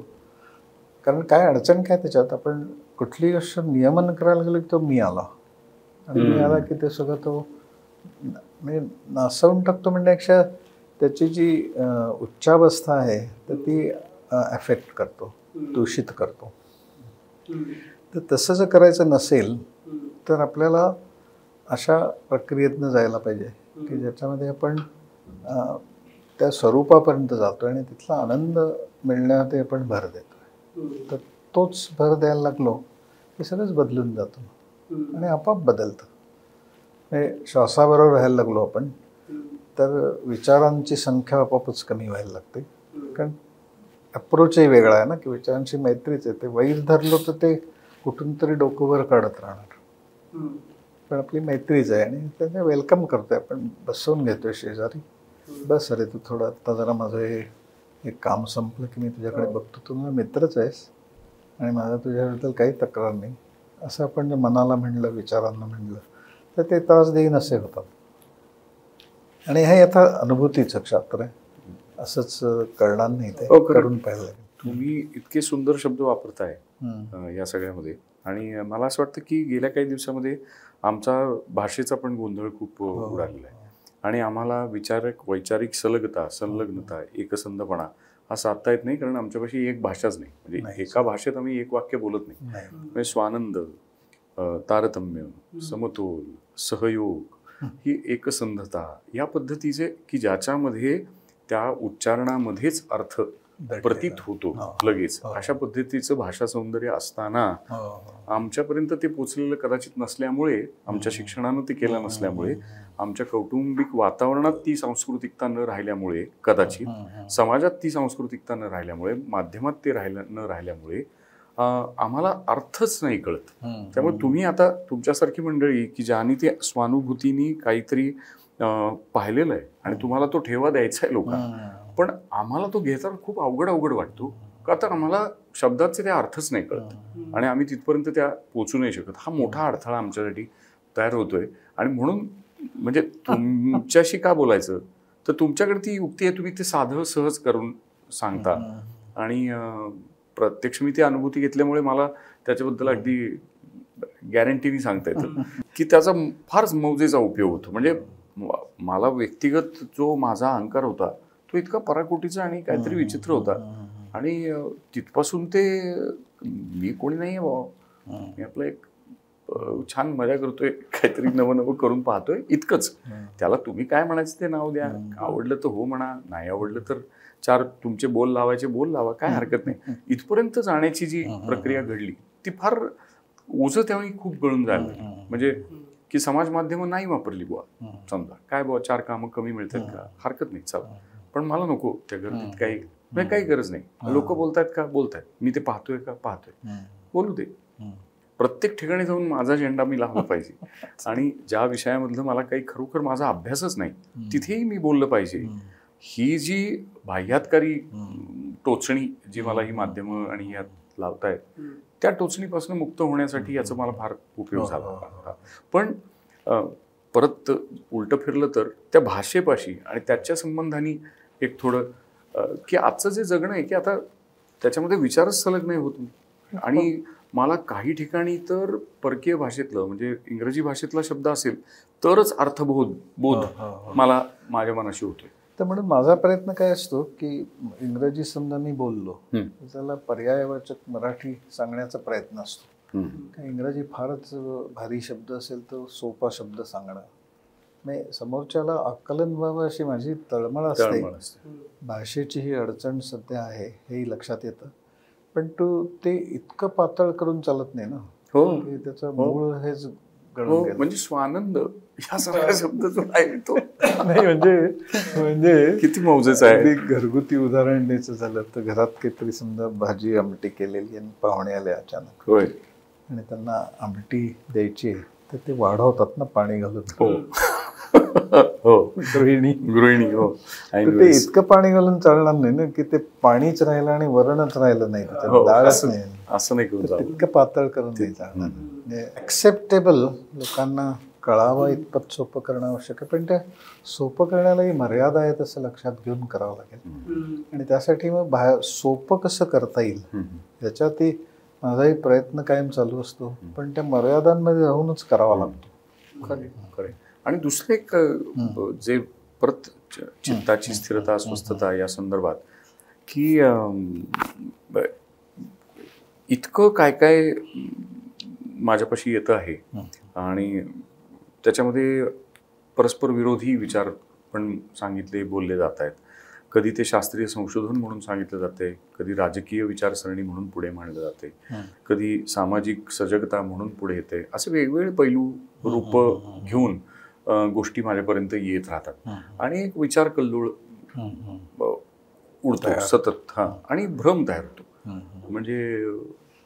कारण काय अडचण काय त्याच्यात, आपण कुठली गोष्ट नियमन करायला गेलो की तो मी आला आणि मी आला की ते सगळं तो म्हणजे नासवून टाकतो. म्हणण्यापेक्षा त्याची जी उच्चावस्था आहे तर ती अफेक्ट करतो, दूषित करतो. तर तसं जर करायचं नसेल तर आपल्याला अशा प्रक्रियेतनं जायला पाहिजे की ज्याच्यामध्ये आपण त्या स्वरूपापर्यंत जातो आणि तिथला आनंद मिळण्यात आपण भर देतो. तर तोच भर द्यायला लागलो की सगळंच बदलून जातो आणि आपोआप बदलतं. म्हणजे श्वासाबरोबर राहायला लागलो आपण तर विचारांची संख्या आपोआपच कमी व्हायला लागते. कारण अप्रोचही वेगळा आहे ना, की विचारांची मैत्रीच आहे. ते वैर धरलो तर ते कुठून तरी डोकं वर काढत राहणार, पण आपली मैत्रीच आहे आणि त्याने वेलकम करतोय. आपण बसवून घेतोय शेजारी, बस अरे तू थोडं आत्ता जरा माझं हे काम संपलं की मी तुझ्याकडे बघतो, तू माझा मित्रच आहेस आणि माझा तुझ्याबद्दल काही तक्रार नाही, असं आपण जर मनाला म्हणलं, विचारांना म्हणलं तर ते त्रास देईन असे होतात. आणि हे आता अनुभूतीचं क्षेत्र आहे, असंच कळणार नाही, ते करून पाहिलं. तुम्ही इतके सुंदर शब्द वापरताय या सगळ्यामध्ये आणि मला असं वाटतं की गेल्या काही दिवसामध्ये आमचा भाषेचा पण गोंधळ खूप उडालेला आहे आणि आम्हाला वैचारिक संलग्नता, एकसंधपणा हा साधता येत नाही. कारण आमच्यापाशी एक भाषाच नाही, म्हणजे एका भाषेत आम्ही एक वाक्य बोलत नाही. म्हणजे स्वानंद, तारतम्य, समतोल, सहयोग, ही एकसंधता या पद्धतीचे की ज्याच्यामध्ये त्या उच्चारणामध्येच अर्थ प्रतीत होतो लगेच, अशा पद्धतीचं भाषा सौंदर्य असताना आमच्यापर्यंत ते पोचलेलं कदाचित नसल्यामुळे, आमच्या शिक्षणानं ते केलं नसल्यामुळे, आमच्या कौटुंबिक वातावरणात ती सांस्कृतिकता न राहिल्यामुळे, कदाचित समाजात ती सांस्कृतिकता न राहिल्यामुळे, माध्यमात ते न राहिल्यामुळे आम्हाला अर्थच नाही कळत. त्यामुळे तुम्ही आता तुमच्यासारखी मंडळी की ज्यांनी ते स्वानुभूतीनी काहीतरी पाहिलेलं आहे आणि तुम्हाला तो ठेवा द्यायचा आहे लोकांना, पण आम्हाला तो घेताना खूप अवघड वाटतो का तर आम्हाला शब्दाचे त्या अर्थच नाही कळत आणि आम्ही तिथपर्यंत त्या पोचू नाही शकत. हा मोठा अडथळा आमच्यासाठी तयार होतोय. आणि म्हणून म्हणजे तुमच्याशी का बोलायचं, तर तुमच्याकडे ती युक्ती आहे, तुम्ही ते साधं सहज करून सांगता आणि प्रत्यक्ष मी ती अनुभूती घेतल्यामुळे मला त्याच्याबद्दल अगदी गॅरंटीनी सांगता येतं की त्याचा फारच मौजेचा उपयोग होतो. म्हणजे मला व्यक्तिगत जो माझा अहंकार होता तो इतका पराकोटीचा आणि काहीतरी विचित्र होता आणि तिथपासून ते मी कोणी नाही आहे, मी आपलं एक छान मजा करतोय, काहीतरी नवं करून पाहतोय, इतकंच. त्याला तुम्ही काय म्हणायचं ते नाव द्या, आवडलं तर हो म्हणा, नाही आवडलं तर चार तुमचे बोल लावा, काय हरकत नाही. इथपर्यंत जाण्याची जी प्रक्रिया घडली ती फार ओझं त्यावेळी खूप गळून जायला, म्हणजे की समाज माध्यमं नाही वापरली बुवा, समजा काय बुवा 4 कामं कमी मिळतात का, हरकत नाही चला, पण मला नको त्या गर्दीत काही गरज नाही. लोक बोलतायत का, बोलतायत, मी ते पाहतोय का, पाहतोय, बोलू दे. प्रत्येक ठिकाणी जाऊन माझा झेंडा मी लावला पाहिजे आणि ज्या विषयामधलं मला काही खरोखर माझा अभ्यासच नाही तिथेही मी बोललं पाहिजे. ही जी बाह्यातकारी टोचणी जी मला ही माध्यमं आणि यात लावतायत त्या टोचणीपासून मुक्त होण्यासाठी याचा मला फार उपयोग झाला. पण परत उलटं फिरलं तर त्या भाषेपाशी आणि त्याच्या संबंधाने एक थोडं की आजचं जे जगणं आहे की आता त्याच्यामध्ये विचारच सलग नाही होत. आणि मला काही ठिकाणी तर परकीय भाषेतलं म्हणजे इंग्रजी भाषेतला शब्द असेल तरच बोध मला माझ्या मनाशी होतोय. तर म्हणून माझा प्रयत्न काय असतो की इंग्रजी समजा मी बोललो त्याला पर्यायवाचक मराठी सांगण्याचा प्रयत्न असतो. इंग्रजी फारच भारी शब्द असेल तर सोपा शब्द सांगणं म्हणजे समोरच्याला आकलन व्हावं अशी माझी तळमळ असते. भाषेची ही अडचण सध्या आहे हेही लक्षात येतं. पण ते इतकं पातळ करून चालत नाही ना. त्याचं मूळ हेच म्हणजे स्वानंद ह्या सगळ्या शब्द जो आहे तो नाही म्हणजे किती मौजेचं आहे. घरगुती उदाहरण द्यायचं झालं तर घरात काहीतरी समजा भाजी आमटी केलेली आणि पाहुणे आले अचानक आणि त्यांना आमटी द्यायची तर ते वाढवतात ना पाणी घालून. गृहिणी ते इतकं पाणी घालून चालणार नाही ना की ते पाणीच राहिलं आणि वरणच राहिलं नाही डाळच नाही असं नाही करून इतकं पातळ करून नाही चालणार. म्हणजे ऍक्सेप्टेबल लोकांना कळावं इतपत सोपं करणं आवश्यक आहे. पण त्या सोपं करण्यालाही मर्यादा आहेत असं लक्षात घेऊन करावं लागेल. आणि त्यासाठी मग सोपं कसं करता येईल याच्यातही माझाही प्रयत्न कायम चालू असतो. पण त्या मर्यादांमध्ये राहूनच करावा लागतो. खरे. आणि दुसरं एक जे परत चित्ताची स्थिरता स्वस्थता या संदर्भात की इतकं काय काय माझ्यापाशी येतं आहे आणि त्याच्यामध्ये परस्पर विरोधी विचार पण सांगितले बोलले जात आहेत. कधी ते शास्त्रीय संशोधन म्हणून सांगितलं जाते, कधी राजकीय विचारसरणी म्हणून पुढे मांडलं जाते, कधी सामाजिक सजगता म्हणून पुढे येते. असे वेगवेगळे पैलू रूप घेऊन गोष्टी माझ्यापर्यंत येत राहतात आणि एक विचार कल्लोळ उडतो सतत. आणि भ्रम तयार होतो. म्हणजे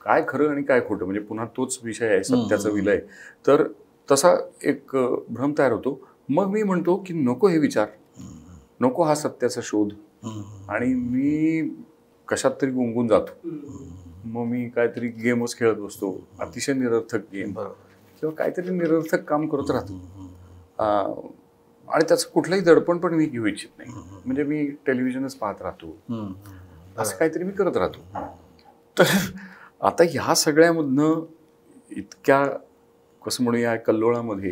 काय खरं आणि काय खोटं म्हणजे पुन्हा तोच विषय आहे सत्याचा विलय. तर तसा एक भ्रम तयार होतो. मग मी म्हणतो की नको हे विचार, नको हा सत्याचा शोध आणि मी कशात तरी गुंगून जातो. मग मी काहीतरी गेमच खेळत बसतो, अतिशय निरर्थक गेम किंवा काहीतरी निरर्थक काम करत राहतो. आणि त्याचं कुठलंही दडपण पण मी घेऊ इच्छित नाही. म्हणजे मी टेलिव्हिजनच पाहत राहतो, असं काहीतरी मी करत राहतो. तर आता ह्या सगळ्यामधनं इतक्या कसं म्हणूया कल्लोळामध्ये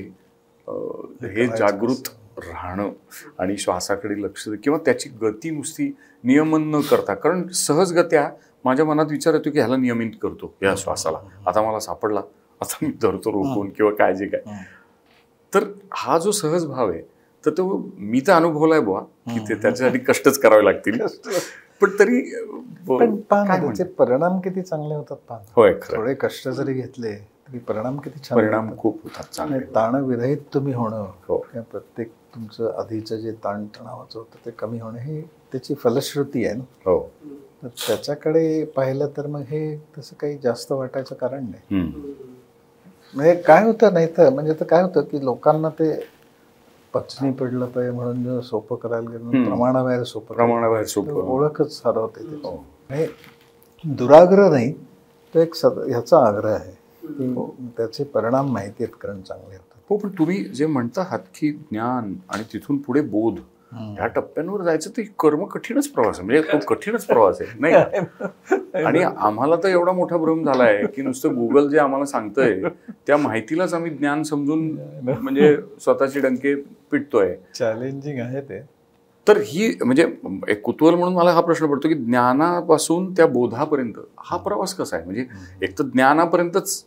हे जागृत राहणं आणि श्वासाकडे लक्ष किंवा त्याची गती नुसती नियमन न करता, कारण सहजगत्या माझ्या मनात विचार येतो की ह्याला नियमित करतो या श्वासाला, आता मला सापडला, आता मी धरतो रोखून किंवा काय जे काय. तर हा जो सहज भाव आहे तर तो मी तर अनुभवलाय बुवा की ते त्याच्यासाठी कष्टच करावे लागतील. पण तरी त्याचे परिणाम किती चांगले होतात. होय, थोडे कष्ट जरी घेतले तरी परिणाम किती छान, परिणाम खूप होतात. ताणविरहित तुम्ही होणं, प्रत्येक तुमचं आधीचं जे ताणतणावाचं होतं ते कमी होणं हे त्याची फलश्रुती आहे ना. तर त्याच्याकडे पाहिलं तर मग हे तसं काही जास्त वाटायचं कारण नाही. म्हणजे काय होतं नाही तर म्हणजे तर काय होतं की लोकांना ते पचनी पडलं पाहिजे म्हणून सोपं करायला गेलं प्रमाणाबाहेर सोपं ओळखच हरवते. म्हणजे दुराग्रह नाही तो एक ह्याचा आग्रह आहे की त्याचे परिणाम माहिती आहेत कारण चांगले होतात. हो, पण तुम्ही जे म्हणता आहात की ज्ञान आणि तिथून पुढे बोध ह्या टप्प्यांवर जायचं ते कर्म कठीणच प्रवास आहे. म्हणजे तो कठीणच प्रवास आहे नाही. आणि आम्हाला तर एवढा मोठा भ्रम झालाय की नुसतं गुगल जे आम्हाला सांगतंय त्या माहितीलाच आम्ही ज्ञान समजून म्हणजे स्वतःचे डंके पिटतोय. चॅलेंजिंग आहे ते. तर ही म्हणजे एक कुतूहल म्हणून मला हा प्रश्न पडतो की ज्ञानापासून त्या बोधापर्यंत हा प्रवास कसा आहे. म्हणजे एक तर ज्ञानापर्यंतच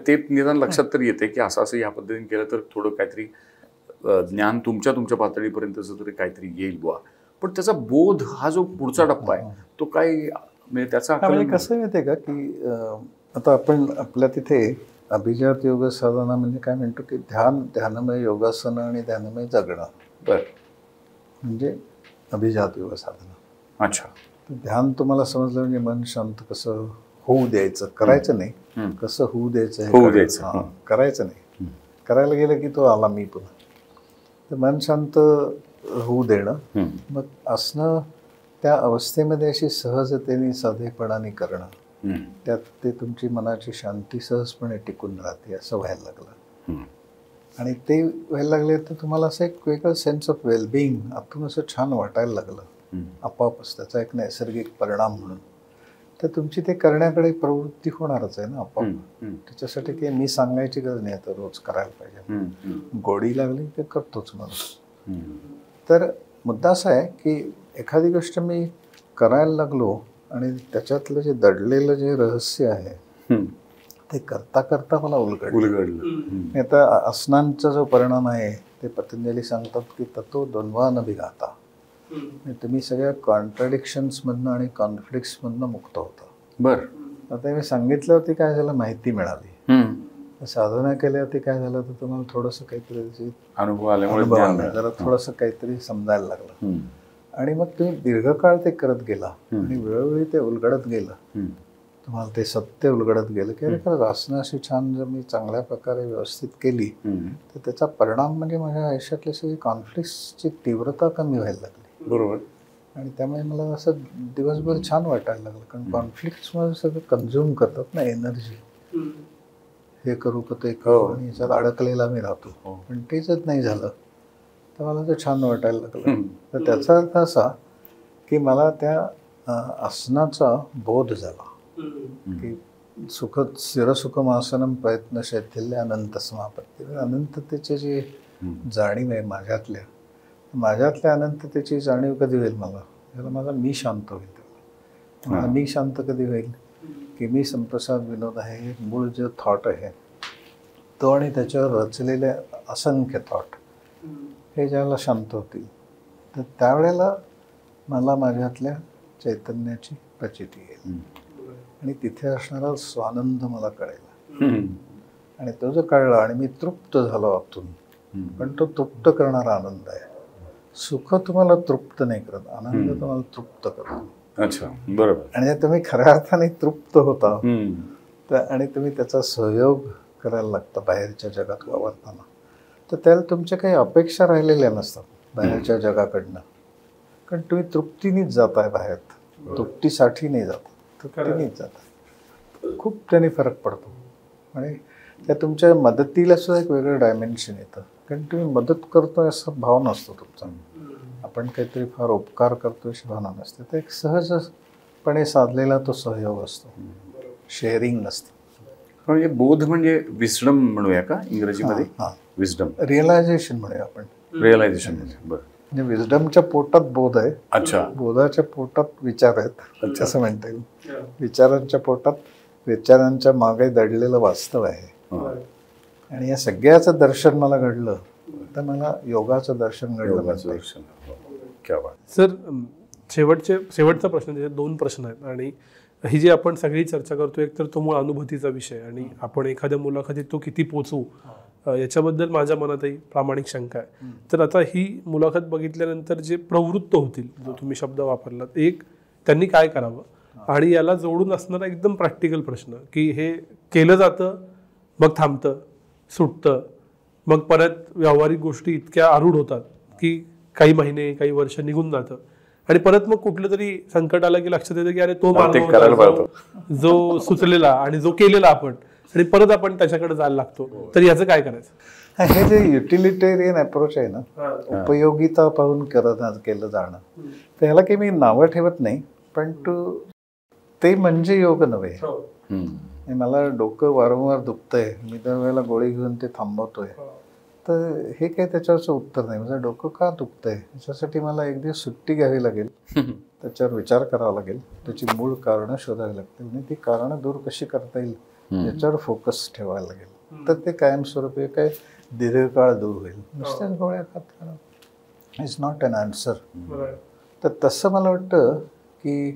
ते निदान लक्षात तरी येते की असं असं ह्या पद्धतीने केलं तर थोडं काहीतरी ज्ञान तुमच्या पातळीपर्यंतच तरी काहीतरी येईल बुवा. पण त्याचा बोध हा जो पुढचा टप्पा आहे तो काय म्हणजे त्याचा कसं माहिती आहे का की आता आपण आपल्या तिथे अभिजात योग साधना म्हणजे काय म्हणतो की ध्यानमय योगासनं आणि ध्यानमय जगणं. म्हणजे अभिजात योग साधना. अच्छा. ध्यान तुम्हाला समजलं म्हणजे मन शांत कसं होऊ द्यायचं, करायचं नाही, कसं होऊ द्यायचं करायचं नाही. करायला गेलं की तो आला मी पुन्हा. तर मन शांत होऊ देणं, मग असणं त्या अवस्थेमध्ये अशी सहजतेने साधेपणाने करणं त्यात ते तुमची मनाची शांती सहजपणे टिकून राहते असं व्हायला लागलं. आणि ते व्हायला लागले तर तुम्हाला असं एक वेगळं सेन्स ऑफ वेलबिईंग आतून असं छान वाटायला लागलं आपोआपच. त्याचा एक नैसर्गिक परिणाम म्हणून तर तुमची ते करण्याकडे प्रवृत्ती होणारच आहे ना आपोआप. त्याच्यासाठी काही मी सांगायची गरज नाही आता रोज करायला पाहिजे. गोडी लागली ते करतोच म्हणून. तर मुद्दा असा आहे की एखादी गोष्ट मी करायला लागलो आणि त्याच्यातलं जे दडलेलं जे रहस्य आहे ते करता करता मला उलगडलं. आता आसनांचा जो परिणाम आहे ते पतंजली सांगतात की ततो द्वंद्वा न विघाता. तुम्ही सगळ्या कॉन्ट्रडिक्शन्समधनं आणि कॉन्फ्लिक्ट्समधनं मुक्त होता. बरं. आता मी सांगितलं होती काय झालं माहिती मिळाली. साधना केल्यावरती काय झालं तर तुम्हाला थोडंसं काहीतरी अनुभव आल्यामुळे जरा थोडंसं काहीतरी समजायला लागलं. आणि मग तुम्ही दीर्घकाळ ते करत गेला आणि वेळोवेळी ते उलगडत गेलं. तुम्हाला ते सत्य उलगडत गेलं की खरंच आसनं अशी छान जर मी चांगल्या प्रकारे व्यवस्थित केली तर त्याचा परिणाम म्हणजे माझ्या आयुष्यातली सगळी कॉन्फ्लिक्टची तीव्रता कमी व्हायला लागली. बरोबर. आणि त्यामुळे मला असं दिवसभर छान वाटायला लागलं. कारण कॉन्फ्लिक्ट्समध्ये सगळं कन्झ्युम करतात ना एनर्जी. हे करू का ते करू आणि याच्यात अडकलेला मी राहतो. पण तेच नाही झालं तर मला ते छान वाटायला लागलं. तर त्याचा अर्थ असा की मला त्या आसनाचा बोध झाला की स्थिरसुखमासनम प्रयत्न शैथिल्य अनंत समापत्ती. अनंततेची जी जाणीव आहे माझ्यातल्या अनंततेची जाणीव कधी होईल मला त्याला माझा मी शांत होईल. मला मी शांत कधी होईल की मी संप्रसाद विनोद आहे मूळ जो थॉट आहे तो आणि त्याच्यावर रचलेले असंख्य थॉट हे ज्याला शांत होतील तर त्यावेळेला मला माझ्यातल्या चैतन्याची प्रचिती येईल आणि तिथे असणारा स्वानंद मला कळेल. आणि तो जो कळला आणि मी तृप्त झालो आतून. पण तो तृप्त करणारा आनंद आहे. सुख तुम्हाला तृप्त नाही करत, आनंद तुम्हाला तृप्त करतो. अच्छा, बरोबर. आणि तुम्ही खऱ्या अर्थाने तृप्त होता आणि तुम्ही त्याचा सहयोग करायला लागता बाहेरच्या जगात वावरताना तर त्याला तुमच्या काही अपेक्षा राहिलेल्या नसतात बाहेरच्या जगाकडनं. कारण तुम्ही तृप्तीनेच जाताय बाहेर, तृप्तीसाठी नाही जात, तृप्तीनेच जाता. खूप त्याने फरक पडतो. आणि त्या तुमच्या मदतीला सुद्धा एक वेगळं डायमेन्शन येतं. कारण तुम्ही मदत करतोय असा भाव नसतो तुमचा. आपण काहीतरी फार उपकार करतोय अशी भावना नसते. तर एक सहजपणे साधलेला तो सहयोग असतो, शेअरिंग नसतं. म्हणजे बोध म्हणजे विस्डम म्हणूया का इंग्रजीमध्ये? विस्डम, रिअलायझेशन म्हणूया आपण. रिअलायझेशन म्हणजे विस्डमच्या पोटात बोध आहे. अच्छा. बोधाच्या पोटात विचार आहेत असं म्हणता येईल. विचारांच्या पोटात विचारांच्या मागे दडलेलं वास्तव आहे. आणि या सगळ्याचं दर्शन मला घडलं तर मला योगाचं दर्शन घडलं. सर, शेवटचा प्रश्न, त्याचे 2 प्रश्न आहेत. आणि ही जी आपण सगळी चर्चा करतो एक तर तो मूळ अनुभूतीचा विषय आणि आपण एखाद्या मुलाखतीत तो किती पोचवू याच्याबद्दल माझ्या मनातही प्रामाणिक शंका आहे. तर आता ही मुलाखत बघितल्यानंतर जे प्रवृत्त होतील, जो तुम्ही शब्द वापरलात, एक त्यांनी काय करावं आणि याला जोडून असणारा एकदम प्रॅक्टिकल प्रश्न की हे केलं जातं मग थांबतं, सुटतं, मग परत व्यावहारिक गोष्टी इतक्या आरूढ होतात की काही महिने काही वर्ष निघून जातं आणि परत मग कुठलं तरी संकट आलं की लक्षात येतं की अरे तो मार्ग जो सुचलेला आणि जो केलेला आपण, आणि परत आपण त्याच्याकडे जायला लागतो. तर याचं काय करायचं? हे जे युटिलिटेरियन अप्रोच आहे ना, उपयोगिता पाहून केलं जाणं, तर ह्याला काही मी नावं ठेवत नाही. पण ते म्हणजे योग नव्हे. मला डोकं वारंवार दुखतंय, मी दरवेळेला गोळी घेऊन ते थांबवतोय, तर हे काही त्याच्यावरचं उत्तर नाही. माझं डोकं का दुखतंय याच्यासाठी मला एक दिवस सुट्टी घ्यावी लागेल, त्याच्यावर विचार करावा लागेल, त्याची मूळ कारणं शोधावी लागतील आणि ती कारणं दूर कशी करता येईल याच्यावर फोकस ठेवायला लागेल. तर ते कायमस्वरूपी काय दीर्घकाळ दूर होईल. नुसत्याच गोळ्या खात इज नॉट अन आन्सर. तर तसं मला वाटतं की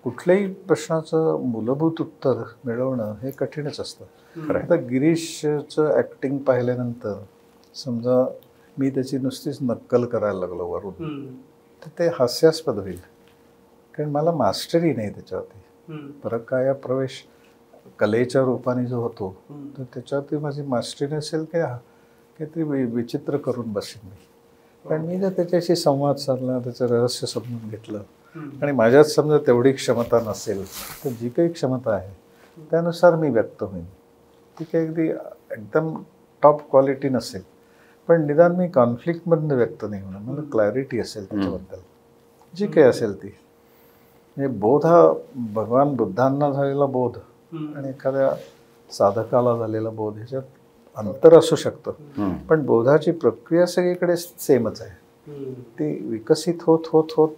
कुठल्याही प्रश्नाचं मूलभूत उत्तर मिळवणं हे कठीणच असतं. आता गिरीशचं ॲक्टिंग पाहिल्यानंतर समजा मी त्याची नुसतीच नक्कल करायला लागलो वरून, तर ते हास्यास्पद होईल. कारण मला मास्टरी नाही त्याच्यावरती. परकाया प्रवेश कलेच्या रूपाने जो होतो तर त्याच्यावरती माझी मास्टरी नसेल की काहीतरी विचित्र करून बसेन मी. पण मी जर त्याच्याशी संवाद साधला, त्याचं रहस्य समजून घेतलं आणि माझ्यात समजा तेवढी क्षमता नसेल तर जी काही क्षमता आहे त्यानुसार मी व्यक्त होईन. ती काही अगदी एकदम टॉप क्वालिटी नसेल पण निदान मी कॉन्फ्लिक्टमधनं व्यक्त नाही होणार. मला क्लॅरिटी असेल त्याच्याबद्दल जी काही असेल ती. म्हणजे बोध हा भगवान बुद्धांना झालेला बोध आणि एखाद्या साधकाला झालेला बोध ह्याच्यात अंतर असू शकतं पण बोधाची प्रक्रिया सगळीकडे सेमच आहे. ती विकसित होत होत होत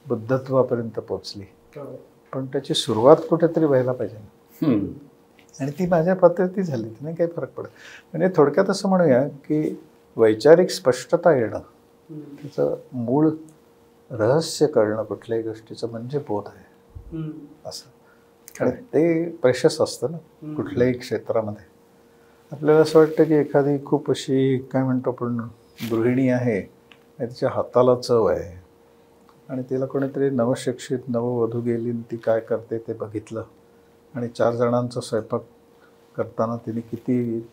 बुद्धत्वापर्यंत पोचली पण त्याची सुरुवात कुठेतरी व्हायला पाहिजे आणि ती माझ्या पद्धती झाली. तिने काही फरक पडत. म्हणजे थोडक्यात असं म्हणूया की वैचारिक स्पष्टता येणं, त्याचं मूळ रहस्य कळणं कुठल्याही गोष्टीचं म्हणजे बोध आहे असं. आणि ते प्रेशस असतं ना कुठल्याही क्षेत्रामध्ये. आपल्याला असं वाटतं की एखादी खूप अशी काय म्हणतो आपण गृहिणी आहे आणि तिच्या हाताला चव आहे आणि तिला कोणीतरी नवशिक्षित नववधू गेली ती काय करते ते बघितलं आणि 4 जणांचा स्वयंपाक करताना तिने किती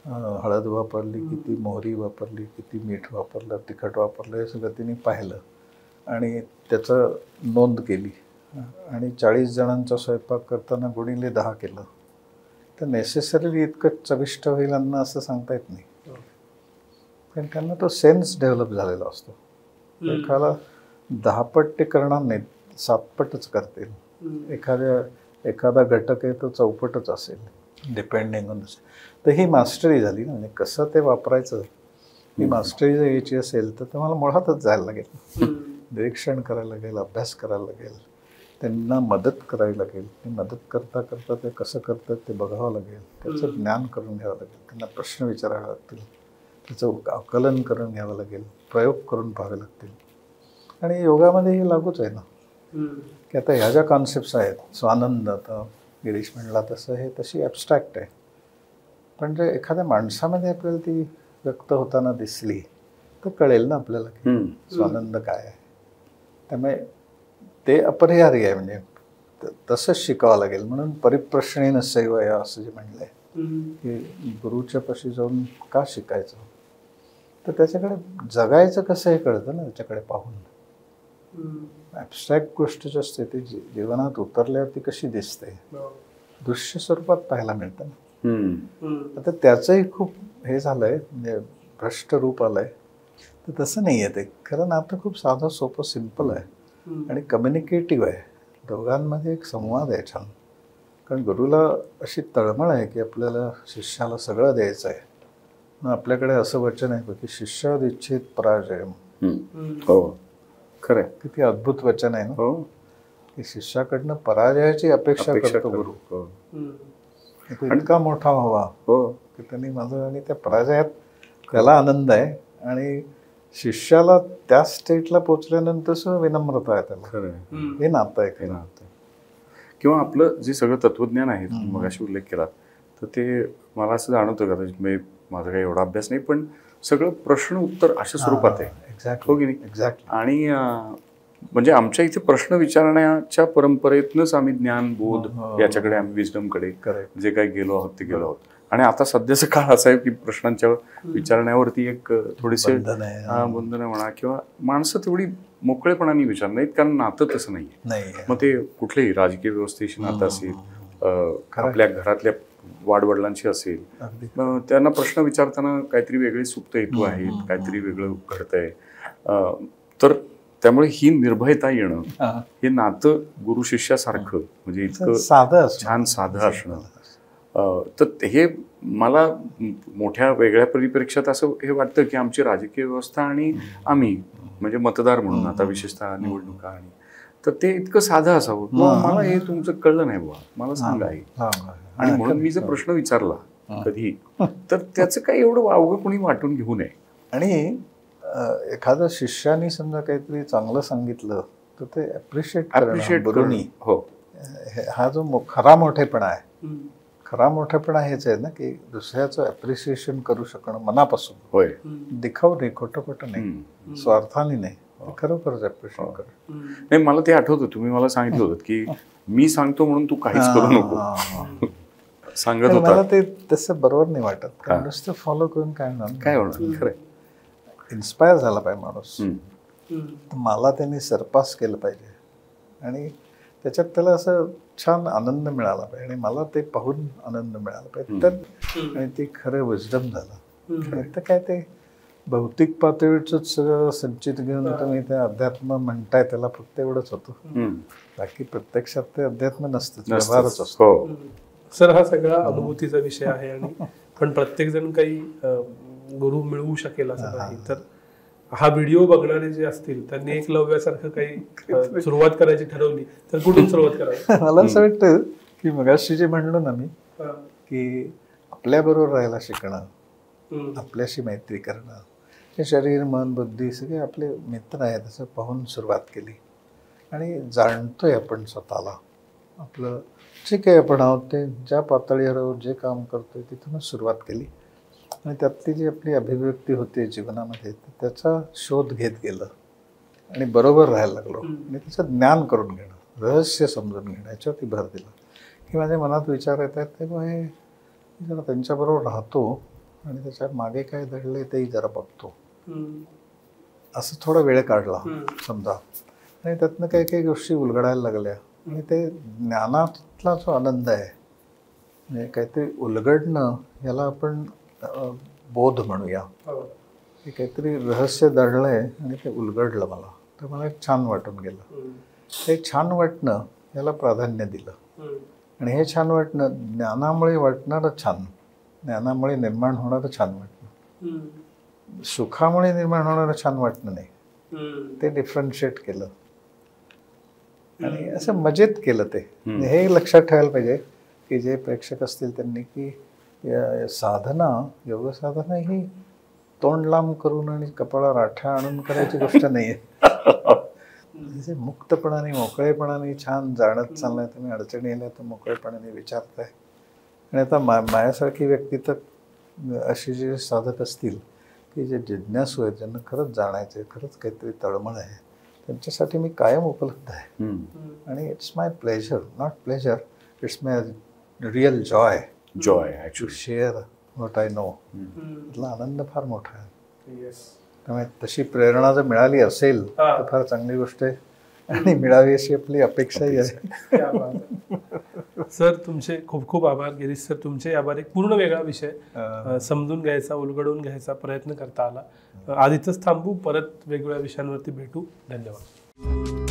हळद वापरली, किती मोहरी वापरली, किती मीठ वापरलं, तिखट वापरलं हे सगळं तिने पाहिलं आणि त्याचं नोंद केली आणि 40 जणांचा स्वयंपाक करताना गुणिले 10 केलं तर नेसेसरीली इतकं चविष्ट होईल अन्न असं सांगता येत नाही. पण त्यांना तो सेन्स डेव्हलप झालेला असतो. एखादा 10 पट ते करणार नाहीत, 7 पटच करतील. एखादा घटक आहे तो 4 पटच असेल डिपेंडिंग ऑन. तर ही मास्टरी झाली ना. म्हणजे कसं ते वापरायचं ही मास्टरी जर यायची असेल तर तुम्हाला मुळातच जायला लागेल, निरीक्षण करायला लागेल, अभ्यास करायला लागेल, त्यांना मदत करावी लागेल. ती मदत करता करता ते कसं करतात ते बघावं लागेल, त्याचं ज्ञान करून घ्यावं लागेल, त्यांना प्रश्न विचारावे लागतील, त्याचं आकलन करून घ्यावं लागेल, प्रयोग करून पाहावे लागतील. आणि योगामध्ये हे लागूच आहे ना की आता ह्या ज्या कॉन्सेप्ट्स आहेत स्वानंद, आता गिरीश म्हणला तसं हे तशी ॲबस्ट्रॅक्ट आहे पण जे एखाद्या माणसामध्ये आपल्याला ती व्यक्त होताना दिसली तर कळेल ना आपल्याला की स्वानंद काय आहे. त्यामुळे ते अपरिहार्य आहे. म्हणजे तसंच शिकावं लागेल. म्हणून परिप्रश्नेन सेवया असं जे म्हणलं आहे की गुरुच्या पाशी जाऊन का शिकायचं तर त्याच्याकडे जगायचं कसं हे कळतं ना त्याच्याकडे पाहून. ॲबस्ट्रॅक्ट गोष्ट जी असते ती जीवनात उतरल्यावर ती कशी दिसते दृश्य स्वरूपात पाहायला मिळतं ना. आता त्याचंही खूप हे झालंय म्हणजे भ्रष्ट रूप आलंय. तर तसं नाही आहे ते. खरं नातं खूप साधं सोपं सिम्पल आहे आणि कम्युनिकेटिव्ह आहे. दोघांमध्ये एक संवाद आहे छान. कारण गुरुला अशी तळमळ आहे की आपल्याला शिष्याला सगळं द्यायचं आहे. मग आपल्याकडे असं वचन आहे की शिष्याद इच्छित पराजयम. हो खरं. किती अद्भुत वचन आहे ना. हो की शिष्याकडनं पराजयाची अपेक्षा करतो गुरु. इतका मोठा व्हावा हो की त्यांनी माझं आणि त्या पराजयात त्याला आनंद आहे आणि शिष्याला त्या स्टेटला पोचल्यानंतर सुद्धा विनम्रता आहे त्याला. खरं हे नातं आहे. हे नातं. किंवा आपलं जे सगळं तत्वज्ञान आहे मगाशी उल्लेख केला तर ते मला असं जाणवतं का मी माझा काही एवढा अभ्यास नाही पण सगळं प्रश्न उत्तर अशा स्वरूपात आहे. एक्झॅक्टली. हो की नाही. एक्झॅक्टली. आणि म्हणजे आमच्या इथे प्रश्न विचारण्याच्या परंपरेतनंच आम्ही ज्ञान बोध याच्याकडे आम्ही विजडमकडे जे काही गेलो आहोत ते गेलो आहोत. आणि आता सध्याचा काळ असा आहे की प्रश्नांच्या विचारण्यावरती एक थोडेसे बंधनं म्हणा किंवा माणसं तेवढी मोकळेपणाने विचार नाहीत कारण नातं तसं नाही. मग ते कुठलेही राजकीय व्यवस्थेशी नातं असेल, आपल्या घरातल्या वाडवडिलांशी असेल, त्यांना प्रश्न विचारताना काहीतरी वेगळे सुप्त हेतू आहेत, काहीतरी वेगळं घडतंय. तर त्यामुळे ही निर्भयता येणं हे नातं गुरु शिष्यासारखं म्हणजे इतकं साधं छान साधं असणं. तर हे मला मोठ्या वेगळ्या परिप्रेक्षात असं हे वाटतं की आमची राजकीय व्यवस्था आणि आम्ही म्हणजे मतदार म्हणून आता विशेषतः निवडणुका आणि तर ते इतकं साधं असावं. मला हे तुमचं कळलं नाही बुवा मला सांगा हे. आणि म्हणून मी जर प्रश्न विचारला कधी तर त्याचं काही एवढं अवघं कोणी वाटून घेऊ नये. आणि एखाद्या शिष्याने समजा काहीतरी चांगलं सांगितलं तर ते ॲप्रिशिएट करणं. हो हा जो खरा मोठेपणा आहे. खरा मोठेपणा हेच आहे ना की दुसऱ्याचं ॲप्रिसिएशन करू शकणं मनापासून. होय. दिखाव नाही, खोटं खोटं नाही, स्वार्थाने नाही, खरोखरच ॲप्रिशिएट कर. नाही मला ते आठवतं तुम्ही मला सांगितलं होतं की मी सांगतो म्हणून तू काहीच करू नको सांगत होता. मला ते तसं बरोबर नाही वाटत. नुसतं फॉलो करून काय होणार. खरंय. इन्स्पायर झाला पाहिजे माणूस. हम्म. मला त्यांनी सरपास केलं पाहिजे आणि त्याच्यात त्याला असं छान आनंद मिळाला पाहिजे आणि मला ते पाहून आनंद मिळाला पाहिजे. तर आणि ते खरं विजडम झालं. तर काय ते भौतिक पातळीच सगळं संचित घेऊन तुम्ही ते अध्यात्म म्हणताय, त्याला फक्त एवढंच होतं. बाकी प्रत्यक्षात ते अध्यात्म नसतं, व्यवहारच असतो. सर हा सगळा अनुभूतीचा विषय आहे आणि पण प्रत्येक जण काही गुरु मिळवू शकेल असं नाही. तर हा व्हिडिओ बघणारे जे असतील त्यांनी एकलव्यासारखं काही सुरुवात करायची ठरवली तर कुठून सुरुवात करावी? मला असं वाटतं की मगाशी जे म्हणलो ना मी, की आपल्याबरोबर राहायला शिकणं, आपल्याशी मैत्री करणं, हे शरीर मन बुद्धी सगळे आपले मित्र आहेत असं पाहून सुरुवात केली आणि जाणतोय आपण स्वतःला, आपलं जे काही आपण आहोत ते ज्या पातळीवर आहोत, जे काम करतोय तिथूनच सुरुवात केली आणि त्यातली जी आपली अभिव्यक्ती होते जीवनामध्ये त्याचा शोध घेत गेलं आणि बरोबर राहायला लागलो आणि त्याचं ज्ञान करून घेणं, रहस्य समजून घेणं याच्यावरती भर दिला. की माझ्या मनात विचार येत आहेत तेव्हा हे जरा त्यांच्याबरोबर राहतो आणि त्याच्या मागे काय दडले तेही जरा बघतो, असं थोडा वेळ काढला समजा आणि त्यातनं काही काही गोष्टी उलगडायला लागल्या आणि ते ज्ञानातला जो आनंद आहे म्हणजे काहीतरी उलगडणं, याला आपण बोध म्हणूया. हे काहीतरी रहस्य दडलंय आणि ते उलगडलं मला, तर मला एक छान वाटून गेलं. हे छान वाटणं याला प्राधान्य दिलं आणि हे छान वाटणं ज्ञानामुळे वाटणारं छान, ज्ञानामुळे निर्माण होणारं छान वाटणं, सुखामुळे निर्माण होणारं छान वाटणं नाही. ते डिफरन्शिएट केलं आणि असं मजेत केलं. ते हे लक्षात ठेवायला पाहिजे की जे प्रेक्षक असतील त्यांनी की साधना, योग साधना ही तोंड लांब करून आणि कपाळावर आठ्या आणून करायची गोष्ट नाही आहे. मुक्तपणाने मोकळेपणाने छान जाणत चाललाय, तुम्ही अडचणी आल्या तर मोकळेपणाने विचारताय. आणि आता माझ्यासारखी व्यक्ती तर अशी जे साधक असतील की जे जिज्ञासू आहेत, ज्यांना खरंच जाणायचं आहे, खरंच काहीतरी तळमळ आहे, त्यांच्यासाठी मी कायम उपलब्ध आहे. आणि it's my pleasure, not pleasure, it's my real joy to share what I know. त्यातला आनंद फार मोठा आहे. त्यामुळे तशी प्रेरणा जर मिळाली असेल तर फार चांगली गोष्ट आहे आणि मिळावी अशी आपली अपेक्षाही आहे. सर तुमचे खूप खूप आभार. गिरीश सर तुमचे आभार. एक पूर्ण वेगळा विषय समजून घ्यायचा, उलगडून घ्यायचा प्रयत्न करता आला. आज इथंच थांबू, परत वेगवेगळ्या विषयांवरती भेटू. धन्यवाद.